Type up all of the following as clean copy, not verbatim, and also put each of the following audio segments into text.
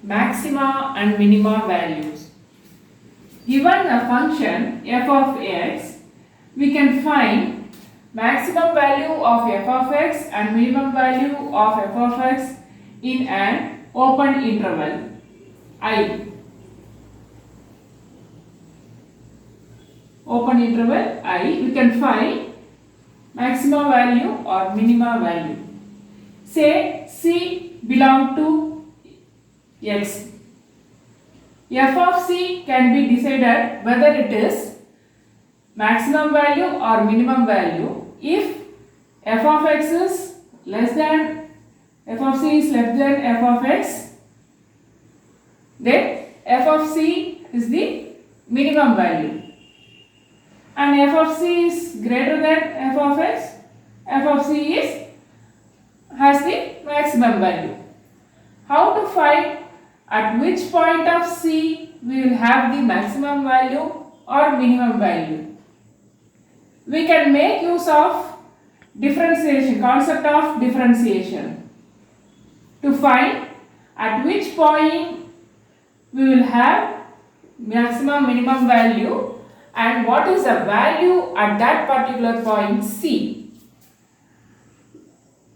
maxima and minima values. Given a function f of x, we can find maximum value of f of x and minimum value of f of x in an open interval I. Open interval I, we can find maximum value or minima value. Say C belong to x. F of C can be decided whether it is maximum value or minimum value if f of x is less than f of c is less than f of x, then f of c is the minimum value, and f of c is greater than f of x, f of c has the maximum value. How to find at which point of c we will have the maximum value or minimum value? We can make use of differentiation, concept of differentiation, to find at which point we will have maximum minimum value and what is the value at that particular point C.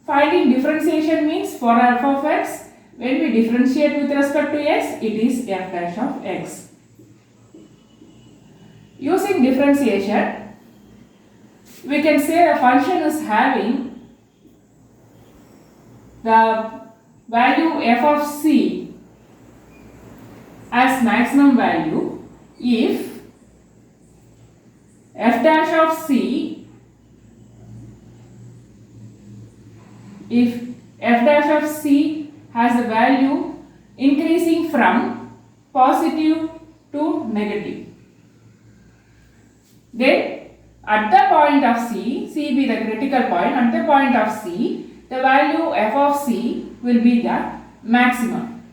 Finding differentiation means for f of x, when we differentiate with respect to x, it is f dash of x. Using differentiation, we can say a function is having the value f of c as maximum value if f dash of c, if f dash of c has a value increasing from positive to negative, then at the point of C, C be the critical point, at the point of C, the value f of c will be the maximum.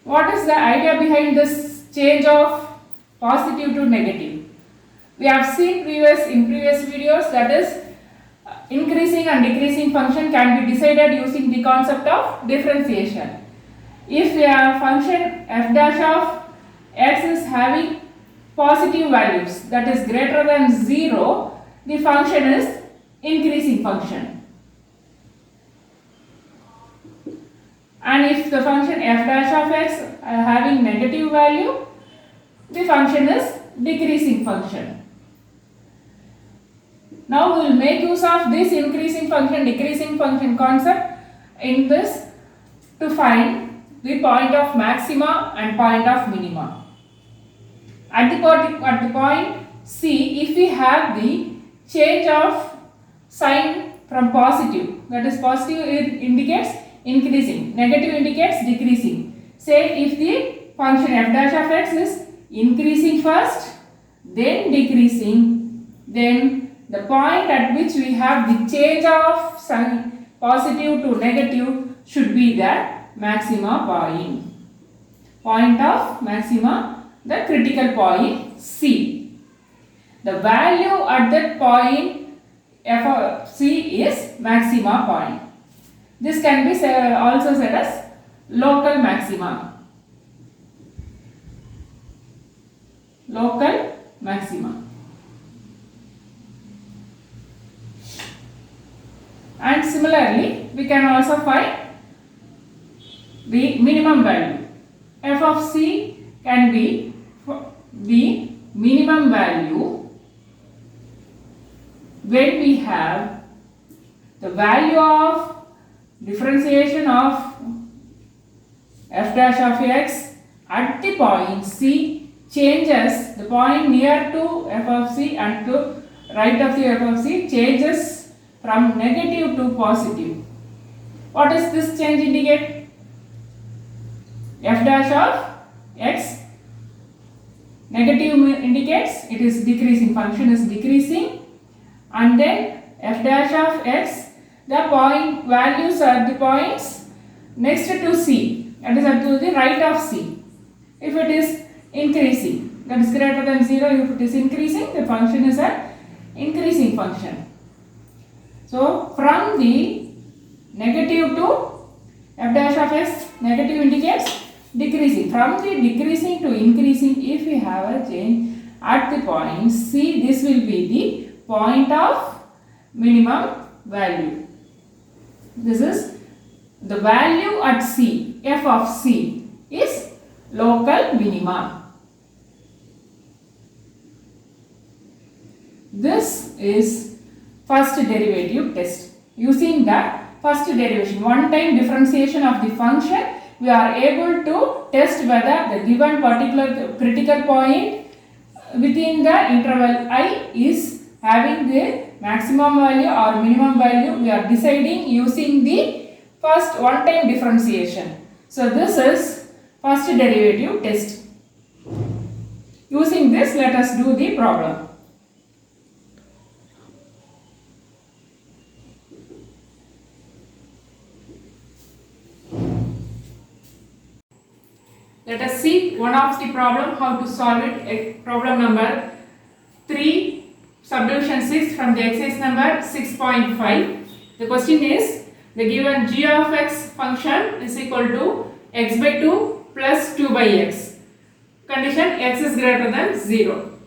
What is the idea behind this change of positive to negative? We have seen in previous videos, that is increasing and decreasing function can be decided using the concept of differentiation. If a function f dash of x is having positive values, that is greater than 0, the function is increasing function. And if the function f dash of x having negative value, the function is decreasing function. Now we will make use of this increasing function, decreasing function concept in this to find the point of maxima and point of minima. At the point C, if we have the change of sign from positive, that is positive, it indicates increasing, negative indicates decreasing. Say if the function f dash of x is increasing first, then decreasing, then the point at which we have the change of sign positive to negative should be the maxima point. Point of maxima, the critical point C. The value at that point f of c is maxima point. This can be also said as local maxima. Local maxima. And similarly, we can also find the minimum value. F of c can be the minimum value when we have the value of differentiation of f dash of x at the point C changes, the point near to f of c and to right of the f of c changes from negative to positive. What does this change indicate? F dash of x, negative indicates it is decreasing, function is decreasing, and then f dash of x, the point values are the points next to c, that is to the right of c. If it is increasing, that is greater than 0, if it is increasing, the function is an increasing function. So from the negative to f dash of x negative indicates decreasing. From the decreasing to increasing, if we have a change at the point C, this will be the point of minimum value. This is the value at C, f of C is local minima. This is first derivative test. Using the first derivation, one time differentiation of the function, we are able to test whether the given particular critical point within the interval I is having the maximum value or minimum value. We are deciding using the first one time differentiation. So this is first derivative test. Using this, let us do the problem. Let us see one of the problem, how to solve it. Problem number 3, subdivision 6 from the exercise number 6.5. The question is, the given g of x function is equal to x by 2 plus 2 by x. Condition x is greater than 0.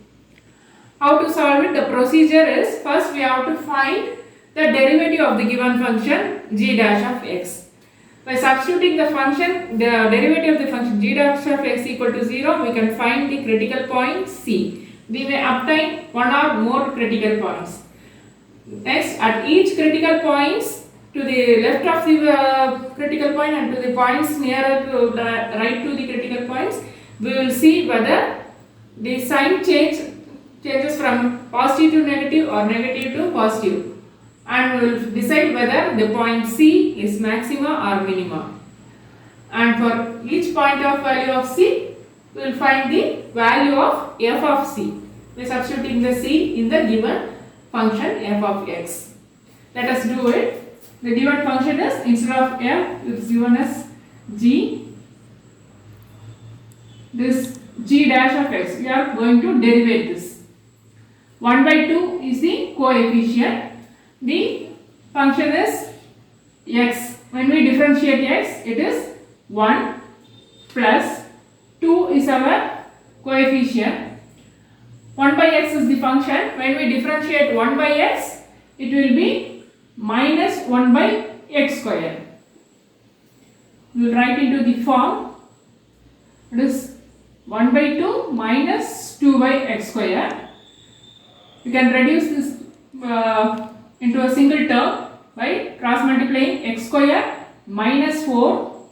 How to solve it? The procedure is, first we have to find the derivative of the given function g dash of x. By substituting the function, the derivative of the function g dash of x equal to 0, we can find the critical point C. We may obtain one or more critical points. Next, at each critical points, to the left of the critical point and to the points nearer to the right to the critical points, we will see whether the sign changes from positive to negative or negative to positive. And we will decide whether the point C is maxima or minima. And for each point of value of C, we will find the value of f of C by substituting the C in the given function f of x. Let us do it. The given function is, instead of f, it is given as g. This g dash of x, we are going to derivate this. 1 by 2 is the coefficient. The function is x. When we differentiate x, it is 1 plus 2 is our coefficient. 1 by x is the function. When we differentiate 1 by x, it will be minus 1 by x square. We will write into the form. It is 1 by 2 minus 2 by x square. You can reduce this into a single term by cross multiplying x square minus 4,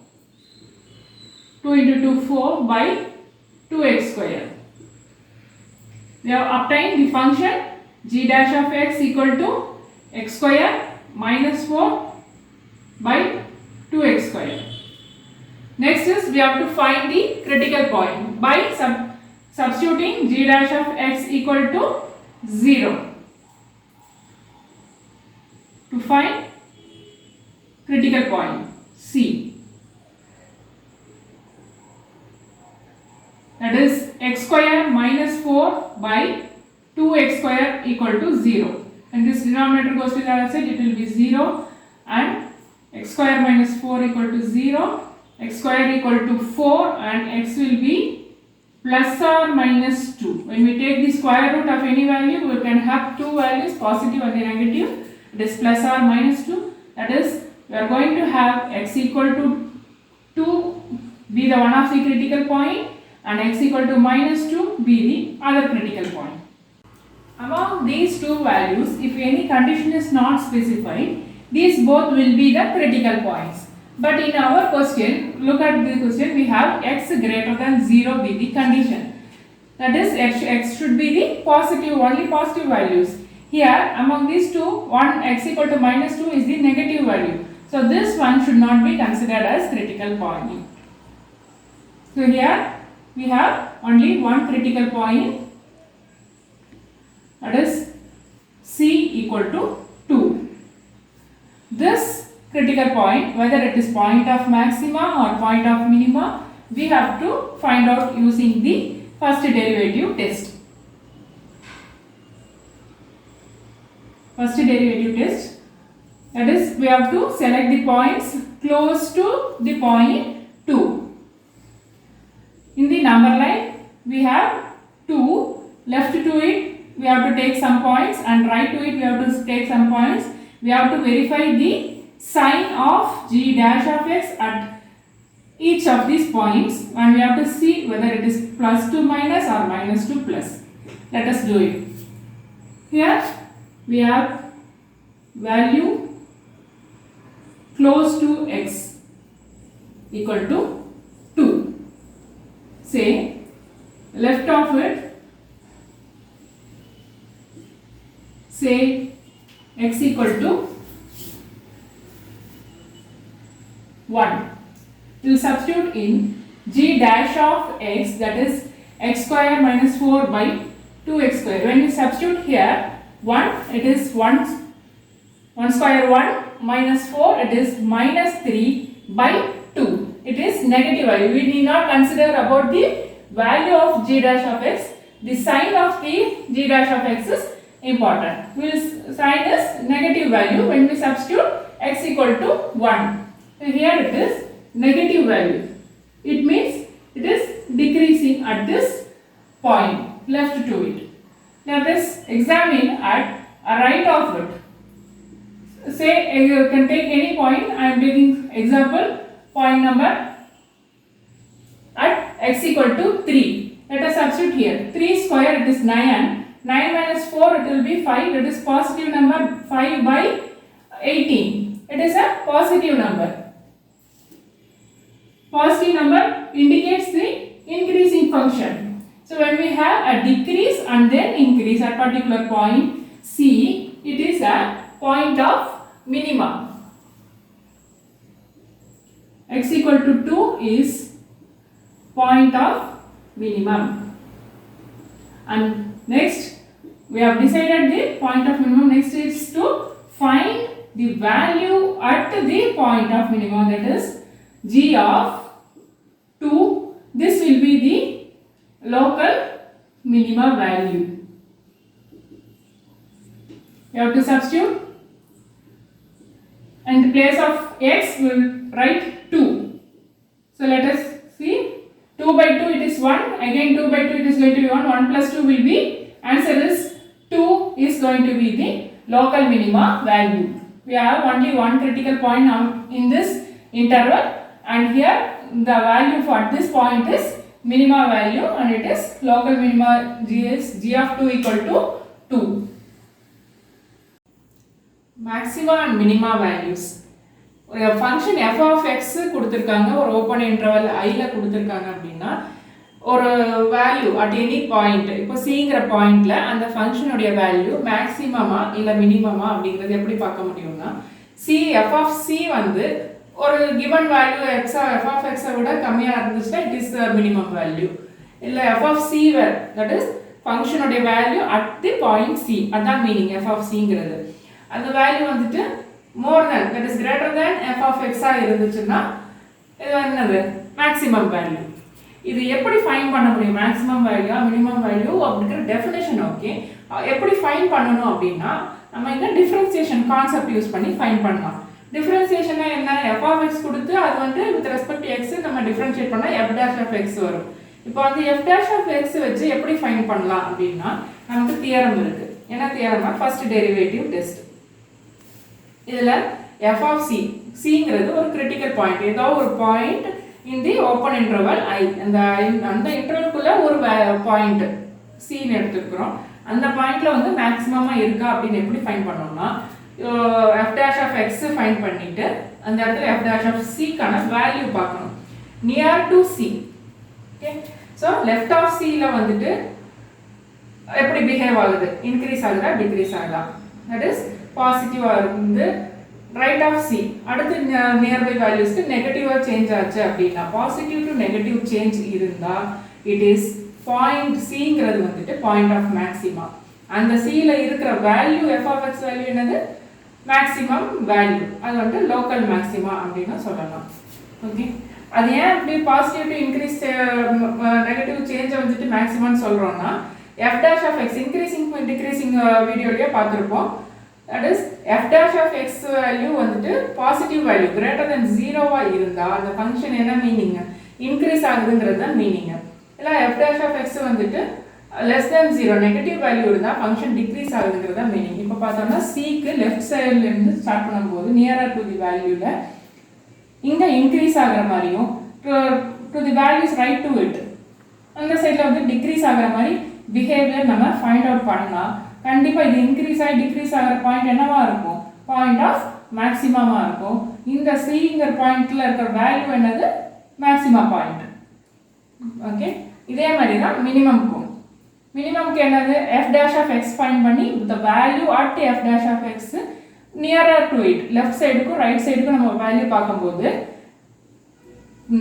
2 into 2 4 by 2x square. We have obtained the function g dash of x equal to x square minus 4 by 2x square. Next is, we have to find the critical point by substituting g dash of x equal to 0. To find critical point C, that is x square minus 4 by 2x square equal to 0, and this denominator goes to the other side, it will be 0, and x square minus 4 equal to 0, x square equal to 4, and x will be plus or minus 2. When we take the square root of any value, we can have two values, positive and negative. It is plus or minus 2. That is, we are going to have x equal to 2 be the one of the critical point and x equal to minus 2 be the other critical point. Among these two values, if any condition is not specified, these both will be the critical points. But in our question, look at the question, we have x greater than 0 be the condition. That is, x should be the positive, only positive values. Here, among these two, one x equal to minus 2 is the negative value. So, this one should not be considered as critical point. So, here we have only one critical point, that is C equal to 2. This critical point, whether it is point of maxima or point of minima, we have to find out using the first derivative test. First derivative test, that is, we have to select the points close to the point 2. In the number line, we have 2. Left to it, we have to take some points, and right to it, we have to take some points. We have to verify the sign of g dash of x at each of these points, and we have to see whether it is plus to minus or minus to plus. Let us do it. Here we have value close to x equal to 2. Say left of it, say x equal to 1. We will substitute in g dash of x, that is x square minus 4 by 2x square. When we substitute here 1, it is 1 square 1 minus 4, it is minus 3 by 2. It is negative value. We need not consider about the value of g dash of x. The sign of the g dash of x is important. We will sign as negative value when we substitute x equal to 1. So here it is negative value. It means it is decreasing at this point left to it. Let us examine at right of it. Say you can take any point. I am taking example point number at x equal to 3. Let us substitute here. 3 square, it is 9. 9 minus 4, it will be 5. It is positive number. 5 by 18. It is a positive number. Positive number indicates the increasing function. So when we have a decrease and then increase at particular point C, it is a point of minimum. X equal to 2 is point of minimum. And next we have decided the point of minimum. Next is to find the value at the point of minimum, that is g of 2. This will be the local minimum value. You have to substitute, and in place of x we will write 2. So let us see, 2 by 2 it is 1, again 2 by 2 it is going to be 1, 1 plus 2 will be, answer is 2 is going to be the local minima value. We have only one critical point now in this interval, and here the value for this point is minima value, and it is local minima. G is g of 2 equal to 2. Maxima and minima values. A function f of x கொடுத்திருக்காங்க, ஒரு open interval I ல கொடுத்திருக்காங்க அப்படினா ஒரு value at any point, இப்போ cங்கிற பாயிண்ட்ல அந்த function உடைய வேல்யூ மேக்ஸிமமா இல்ல மினிமமா அப்படிங்கறது எப்படி பார்க்க முடியும்னா, c f of c வந்து ஒரு given value x f of x விட கம்மியா இருந்துச்சுனா it is the minimum value. இல்ல f of c that is function உடைய value at the point c, அதான் மீனிங் f of cங்கிறது. அந்த வேல்யூ வந்துட்டு more than, that is greater than f of x ஆ இருந்துச்சுனா இது என்னது maximum value. இது எப்படி ஃபைண்ட் பண்ண முடியும், maximum value minimum value அப்படிங்கற டெஃபினிஷன். ஓகே, எப்படி ஃபைண்ட் பண்ணனும் அப்படினா நம்ம இந்த டிஃபரன்ஷியேஷன் கான்செப்ட் யூஸ் பண்ணி ஃபைண்ட் பண்ணலாம். டிஃபரன்ஷியேஷன்னா என்ன, f of x கொடுத்து அது வந்து with respect to x நம்ம டிஃபரன்ஷியேட் பண்ணா f dash of x வரும். இப்போ வந்து f dash of x வச்சு எப்படி ஃபைண்ட் பண்ணலாம் அப்படினா நமக்கு தியரம் இருக்கு. என்ன தியரம்னா ஃபர்ஸ்ட் டெரிவேட்டிவ் டெஸ்ட். இதுல f of c, cங்கிறது ஒரு கிரிட்டிக்கல் பாயிண்ட், ஏதோ ஒரு point in the open interval I, அந்த இன்டர்வல்குள்ள ஒரு பாயிண்ட் c ன்னு எடுத்துக்கிறோம். அந்த பாயிண்ட்ல வந்து மேக்ஸிமமா இருக்கா அப்படினு எப்படி ஃபைண்ட் பண்ணனும்னா, f dash of x find பண்ணிட்டு அந்த இடத்துல f dash of c கான வேல்யூ பார்க்கணும் near to c. Okay, so left of c ல வந்துட்டு எப்படி பிஹேவ் ஆகுது, இன்கிரீஸ் ஆகுதா டிக்ரீஸ் ஆகுதா, that is பாசிட்டிவா இருந்து right of c அடுத்து நியர்பை வேல்யூஸ்க்கு நெகட்டிவா சேஞ்ச் ஆச்சு அப்படினா, பாசிட்டிவ் டு நெகட்டிவ் சேஞ்ச் இருந்தா it is பாயிண்ட் cங்கிறது வந்துட்டு பாயிண்ட் ஆஃப் மேக்ஸிமா. அந்த c ல இருக்கிற value f of x value என்னது, மேக்ஸிமம் வேல்யூ, அது வந்து லோக்கல் மேக்ஸிமா அப்படினு சொல்லலாம். ஓகே, அது ஏன் அப்படி positive to increase negative change வந்துட்டு மேக்ஸிமம் சொல்றோம்னா, f dash of x increasing decreasing வீடியோலயே பார்த்திருப்போம். that is f dash of x value வந்துட்டு பாசிட்டிவ் வேல்யூ greater than 0வா இருந்தா அந்த ஃபங்க்ஷன் என்ன மீனிங் இன்க்ரீஸ் ஆகுதுங்கிறது தான் மீனிங். இல்ல f dash of x வந்துட்டு less than 0 நெகட்டிவ் வேல்யூ இருந்தா ஃபங்க்ஷன் டிக்ரீஸ் ஆகுதுங்கிறது தான் மீனிங். இப்போ பார்த்தோம்னா c க்கு லெஃப்ட் சைடுல இருந்து ஸ்டார்ட் பண்ணும்போது நியரர் டு தி வேல்யூல இங்க இன்க்ரீஸ் ஆகுற மாதிரியும் to the values right to it அந்த சைடுல வந்து டிக்ரீஸ் ஆகுற மாதிரி பிஹேவியர் நம்ம ஃபைண்ட் அவுட் பண்ணலாம். கண்டிப்பா இது இன்க்ரீஸ் ஆகி டிக்ரீஸ் ஆகிற பாயிண்ட் என்னவா இருக்கும் பாயிண்ட் ஆஃப் மேக்ஸிமமா இருக்கும். இந்த சிங்கிற பாயிண்ட்ல இருக்கிற வேல்யூ என்னது மேக்ஸிமா பாயிண்ட். ஓகே இதே மாதிரி தான் மினிமம்க்கும் மினிமம்க்கு என்னது f dash of x find பண்ணி the value at f dash of x nearer to it left சைடுக்கும் ரைட் சைடுக்கும் நம்ம வேல்யூ பார்க்கும்போது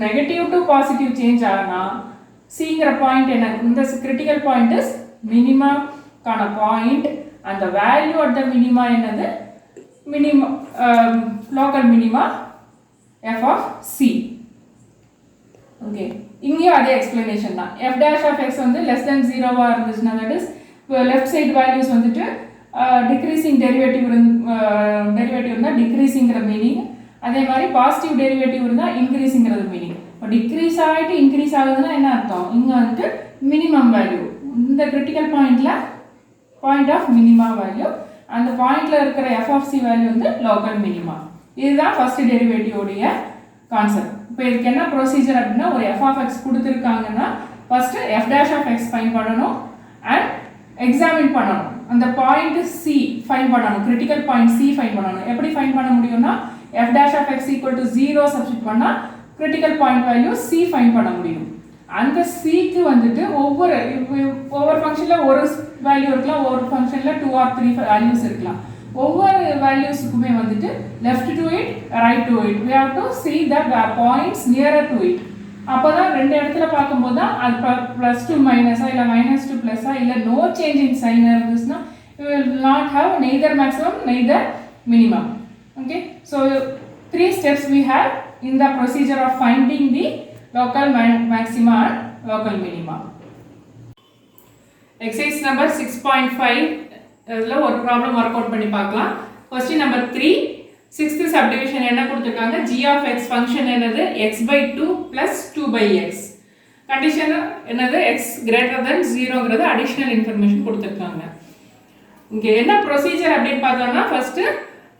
நெகட்டிவ் டு பாசிட்டிவ் சேஞ்ச் ஆனா சிங்கிற பாயிண்ட் என்ன இந்த கிரிட்டிக்கல் பாயிண்ட் இஸ் மினிமம் கான point and the value at the minima என்னது minimum local minima f of c. okay இங்கேயும் அதே எக்ஸ்பிளனேஷன் தான். f dash of x வந்து less than 0வா இருந்துச்சுன்னா that is left side values வந்துட்டு decreasing derivative இருந்தா decreasingங்கிற meaning, அதே மாதிரி பாசிட்டிவ் டெரிவேட்டிவ் இருந்தா இன்க்ரீஸிங்கிறது மீனிங். இப்போ டிக்ரீஸ் ஆகிட்டு இன்க்ரீஸ் ஆகுதுன்னா என்ன அர்த்தம் இங்கே வந்துட்டு மினிமம் வேல்யூ இந்த கிரிட்டிக்கல் பாயிண்ட்ல பாயிண்ட் ஆஃப் மினிமா வேல்யூ அந்த பாயிண்ட்ல இருக்கிற f of c வேல்யூ வந்து லோக்கல் மினிமா. இதுதான் ஃபர்ஸ்ட் டெரிவேட்டிவ் உடைய கான்செப்ட். இப்போ இதுக்கு என்ன ப்ரொசீஜர் அப்படின்னா ஒரு f of x கொடுத்துருக்காங்கன்னா first f dash of x find பண்ணணும் அண்ட் எக்ஸாமின் பண்ணணும். அந்த பாயிண்ட் c ஃபைண்ட் பண்ணணும், கிரிட்டிக்கல் பாயிண்ட் c ஃபைண்ட் பண்ணணும். எப்படி ஃபைண்ட் பண்ண முடியும்னா f dash of x equal to 0 substitute பண்ணா critical point value c find பண்ண முடியும். அந்த c க்கு வந்துட்டு ஒவ்வொரு ஃபங்க்ஷன்ல ஒரு வேல்யூ இருக்கலாம், ஒவ்வொரு ஃபங்க்ஷன்ல 2 or 3 வேல்யூஸ் இருக்கலாம். ஒவ்வொரு வேல்யூஸ்க்குமே வந்துட்டு left to it right to it we have to see the points nearer to it. அப்பதான் ரெண்டு இடத்துல பார்க்கும்போது தான் அது +2 மைனஸா இல்ல -2 பிளஸா இல்ல no change in sign இருந்துச்சுன்னா we will not have neither maximum neither minimum. okay so 3 steps we have in the procedure of finding the local maxima and local minima. exercise number 6.5 இதுல ஒரு ப்ராப்ளம் வொர்க் அவுட் பண்ணி பார்க்கலாம். Question number 3 6th subdivision என்ன கொடுத்திருக்காங்க g of x function என்னது x/2 + 2/x. Condition என்னது x greater than 0ங்கிறது additional information கொடுத்திருக்காங்க. இங்க என்ன ப்ரொசீஜர் அப்படினு பார்த்தோம்னா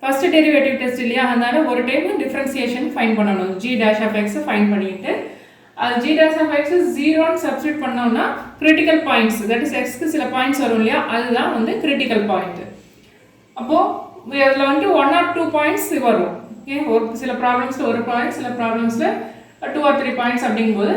ஃபர்ஸ்ட் டெரிவேட்டிவ் டெஸ்ட் இல்லையா, அதனால ஒரு டைம் டிஃபரன்ஷியேஷன் ஃபைண்ட் பண்ணனும். g dash of x find பண்ணிட்டு அது g dash of x 0 ன்னு சப்ஸ்டிட் பண்ணோம்னா critical points that is x க்கு சில பாயிண்ட்ஸ் வரும் இல்லையா, அதுதான் வந்து கிரிட்டிக்கல் பாயிண்ட். அப்போ இதுல வந்து 1 or 2 பாயிண்ட்ஸ் வரும். ஓகே ஒரு சில ப்ராப்ளம்ஸ்ல ஒரு பாயிண்ட், சில ப்ராப்ளம்ஸ்ல 2 or 3 பாயிண்ட்ஸ் அப்படிங்கும்போது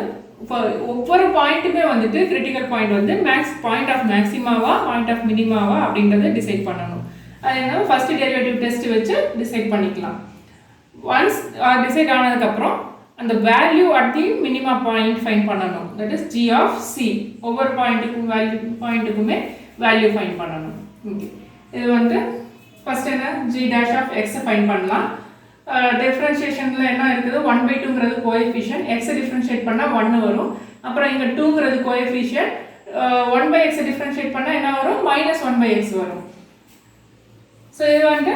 ஒவ்வொரு பாயிண்ட்டுமே வந்துட்டு கிரிட்டிக்கல் பாயிண்ட் வந்து பாயிண்ட் ஆஃப் மேக்ஸிமாவா பாயிண்ட் ஆஃப் மினிமாவா அப்படின்றத டிசைட் பண்ணணும். அது என்ன ஃபர்ஸ்ட் டெரிவேட்டிவ் டெஸ்ட் வச்சு டிசைட் பண்ணிக்கலாம். ஒன்ஸ் டிசைட் ஆனதுக்கு அப்புறம் அந்த value at the minima point find பண்ணணும். That is g of c. ஒவ்வொரு பாயிண்ட்டுக்குமே வேல்யூ ஃபைண்ட் பண்ணணும். ஓகே இது வந்து ஃபர்ஸ்ட் என்ன g dash of x find பண்ணலாம். டிஃபரன்ஷியேஷன்ல என்ன இருக்குது 1/2ங்கிறது கோஎஃபிஷியன்ட், x டிஃபரன்ஷியேட் பண்ணா 1 வரும். அப்புறம் இங்க 2ங்கிறது கோஎஃபிஷியன்ட், 1/x டிஃபரன்ஷியேட் பண்ணா என்ன வரும் -1/x வரும். சோ இது வந்து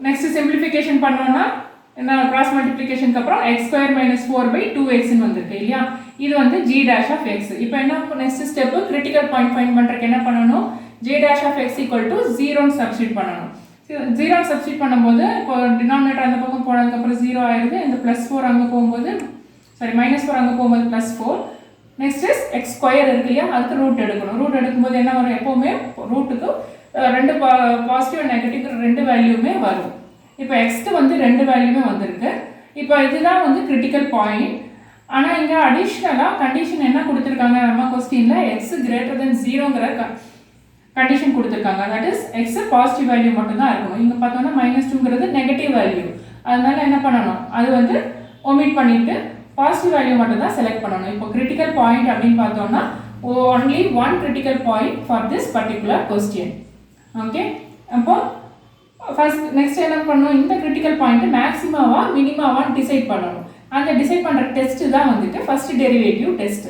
நெக்ஸ்ட் சிம்பிளிஃபிகேஷன் பண்ணோம்னா என்ன கிராஸ் மல்டிப்ளிகேஷனுக்கு அப்புறம் x² - 4/2x ன்னு வந்திருக்கு இல்லையா, இது வந்து g dash of x. இப்போ என்ன next step critical point find பண்றதுக்கு என்ன பண்ணனும் g dash of x = 0 ன்னு சப்ஸ்டிட் பண்ணனும். 0 சப்ஸ்டிட் பண்ணும்போது இப்போ டினாமினேட்டர் அந்த பக்கம் போனதுக்கு அப்புறம் 0 ஆயிருது, இந்த +4 அங்க போயும்போது -4 அங்க போயும்போது +4. நெக்ஸ்ட் இஸ் x² இருக்கு இல்லையா, அதுக்கு ரூட் எடுக்கணும். ரூட் எடுக்கும்போது என்ன வரும் எப்பவுமே ரூட்டுக்கு ரெண்டு பாசிட்டிவ் அண்ட் நெகட்டிவ் ரெண்டு வேல்யூமே வரும். இப்போ x க்கு வந்து ரெண்டு வேல்யூமே வந்திருக்கு. இப்போ இதுதான் வந்து கிரிட்டிக்கல் பாயிண்ட். ஆனா இங்க அடிஷனலா கண்டிஷன் என்ன கொடுத்திருக்காங்க நம்ம क्वेश्चनல x greater than 0ங்கற கண்டிஷன் கொடுத்திருக்காங்க. That is x positive value மட்டும் தான் இருக்கணும். இங்க பார்த்தோம்னா -2ங்கிறது நெகட்டிவ் வேல்யூ, அதனால என்ன பண்ணனும் அது வந்து ஒமிட் பண்ணிட்டு பாசிட்டிவ் வேல்யூ மட்டும் தான் செலக்ட் பண்ணனும். இப்போ கிரிட்டிக்கல் பாயிண்ட் அப்படினு பார்த்தோம்னா only one critical point for this particular question. Okay அப்போ ஃபர்ஸ்ட் நெக்ஸ்ட் என்ன பண்ணனும் இந்த கிரிட்டிக்கல் பாயிண்ட் மேக்ஸிமாவா மினிமாவா டிசைட் பண்ணனும். அந்த டிசைட் பண்ற டெஸ்ட் தான் வந்துட்டு ஃபர்ஸ்ட் டெரிவேட்டிவ் டெஸ்ட்.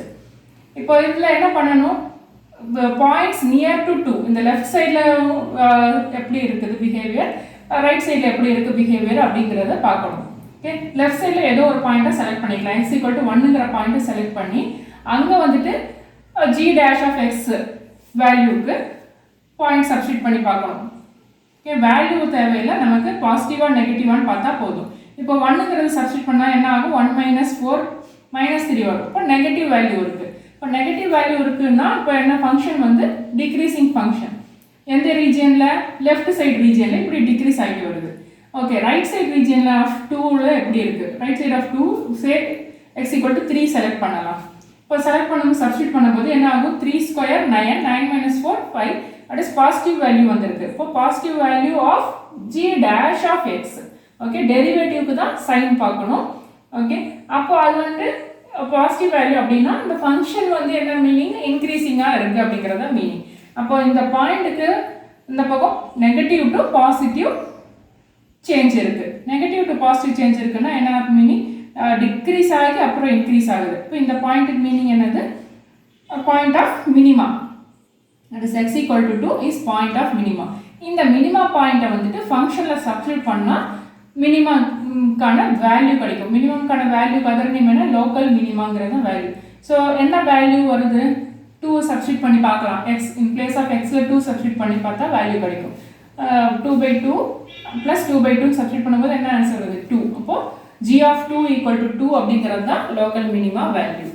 இப்போ இதுல என்ன பண்ணனும் பாயிண்ட்ஸ் நியர் டு 2 இந்த லெஃப்ட் சைடில் எப்படி இருக்குது பிஹேவியர், ரைட் சைடில் எப்படி இருக்குது பிஹேவியர் அப்படிங்கிறத பார்க்கணும். ஓகே, லெஃப்ட் சைடில் ஏதோ ஒரு பாயிண்ட்டை செலக்ட் பண்ணிக்கலாம். x = 1ங்கிற பாயிண்ட்டை செலக்ட் பண்ணி அங்கே வந்துட்டு g' வேல்யூக்கு பாயிண்ட் சப்ஸ்டிட் பண்ணி பார்க்கணும். ஓகே, வேல்யூ தேவையில்லை, நமக்கு பாசிட்டிவாக நெகட்டிவான்னு பார்த்தா போதும். இப்போ 1ங்கிறது சப்ஸ்டிட் பண்ணால் என்ன ஆகும், 1 - 4 -3 வரும். இப்போ நெகட்டிவ் வேல்யூ இருக்குது. இப்போ நெகட்டிவ் வேல்யூ இருக்குன்னா இப்போ என்ன ஃபங்க்ஷன் வந்து டிக்ரீசிங் ஃபங்க்ஷன். எந்த ரீஜியனில், லெஃப்ட் சைடு ரீஜியனில் இப்படி டிக்ரீஸ் ஆகிட்டு வருது. ஓகே, ரைட் சைடு ரீஜியனில் ஆஃப் 2ல் எப்படி இருக்குது, right side of 2 say x = 3 select பண்ணலாம். இப்போ செலக்ட் பண்ணும்போது சப்ஸ்டிட் பண்ணும்போது என்ன ஆகும், 3 square 9, 9 - 4 5, that is positive value வந்திருக்கு. இப்போ positive value of g'(x). Okay, டெரிவேட்டிவ்க்கு தான் சைன் பார்க்கணும். ஓகே, அப்போ அது வந்து பாசிட்டிவ் வேல்யூ அப்படின்னா இந்த ஃபங்க்ஷன் வந்து என்ன மீனிங், இன்க்ரீசிங்காக இருக்குது அப்படிங்கிறத மீனிங். அப்போ இந்த பாயிண்ட்டுக்கு இந்த பக்கம் நெகட்டிவ் டு பாசிட்டிவ் சேஞ்ச் இருக்குது. நெகட்டிவ் டு பாசிட்டிவ் சேஞ்ச் இருக்குன்னா என்ன மீனிங், டிக்ரீஸ் ஆகி அப்புறம் இன்க்ரீஸ் ஆகுது. இப்போ இந்த பாயிண்ட்டுக்கு மீனிங் என்னது, point of minima. that is x = 2 is point of minima. இந்த மினிமா பாயிண்ட்டை வந்துட்டு ஃபங்க்ஷனில் சப்ஸ்டிட் பண்ணால் மினிமம்கான வேல்யூ கிடைக்கும். மினிமம்கான வேல்யூ அதர் நேம் என்ன, லோக்கல் மினிமாங்கிறது வேல்யூ. ஸோ என்ன வேல்யூ வருது, 2 சப்ஸ்டிட் பண்ணி பார்க்கலாம். எக்ஸ் இன் பிளேஸ் ஆஃப் எக்ஸில் 2 சப்ஸ்டிட் பண்ணி பார்த்தா வேல்யூ கிடைக்கும். 2/2 + 2/2 சப்ஸ்டிட் பண்ணும்போது என்ன ஆன்சர் வருது, 2. அப்போது g(2) = 2 அப்படிங்கிறது தான் லோக்கல் மினிமா வேல்யூ.